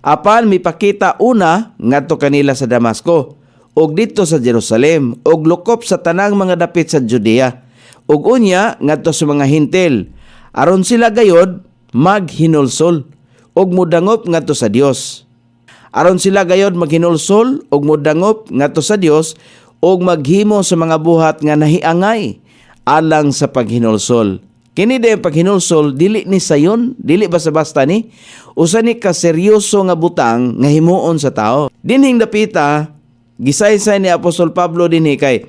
apan mipakita una ngadto kanila sa Damasco ug dito sa Jerusalem ug lukop sa tanang mga dapit sa Judea ug unya ngadto sa mga Hintil aron sila gayod maghinulsol ug mudangop ngadto sa Dios. Aron sila gayod maghinulsol ug mudangop ngadto sa Dios ug maghimo sa mga buhat nga nahiangay alang sa paghinulsol. Kini day paghinulsol dili ni sayon, dili basta-basta ni usa ni ka seryoso nga butang nga himuon sa tao. Dinhing dapita gisaysay ni Apostol Pablo dinhi kay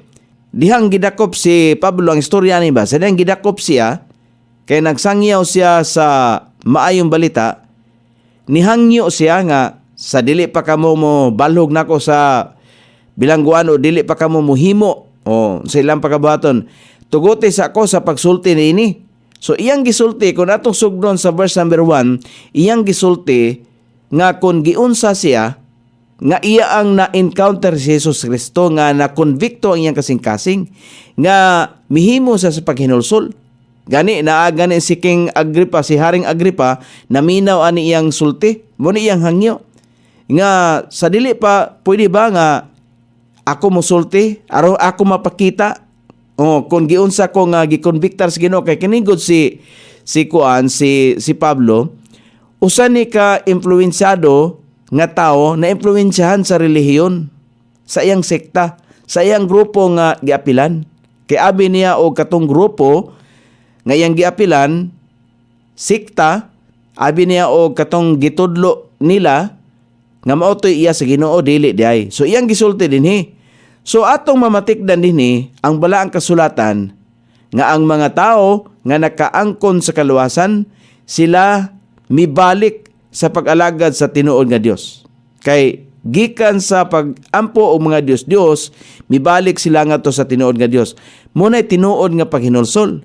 dihang gidakop si Pablo ang istorya ni ba sa dihang gidakop siya kay nagsangyaw siya sa maayong balita, nihangyo siya nga sa dili pa kamo mo balhog nako sa bilangguan o dili pa kamo muhimo o sa ilang pagkabuhaton tugote sa ako sa pagsulti niini. So iyang gisulti kung atong sugdon sa verse number 1, iyang gisulti nga kung giunsa siya nga iya ang na-encounter si Jesus Kristo nga na-convicto ang iyang kasing-kasing nga mihimo sa paghinulsol. Gani naagani si King Agrippa, si Haring Agrippa, naminaw ani iyang sulti, mo ni iyang hangyo nga sa dili pa pwede ba nga ako mosulti aron ako mapakita kung giunsa ko nga gikonbiktar sa Ginoo kay kinigod si Pablo usa ni ka impluwensyado nga tawo na impluwensyahan sa relihiyon sa iyang sekta, sa iyang grupo nga giapilan. Kay abi niya og katong grupo nga iyang giapilan sekta, abi niya og katong gitudlo nila nga maotoy iya sa Ginoo dili diay. So iyang gisulti dinhi. So atong mamatikdan dinhi ang balaang kasulatan nga ang mga tao nga nakaangkon sa kaluwasan sila mibalik sa pag-alagad sa tinuod nga Dios. Kay gikan sa pag-ampo og mga Dios mibalik sila ngadto sa tinuod nga Dios. Munay tinuod nga paghinulsol.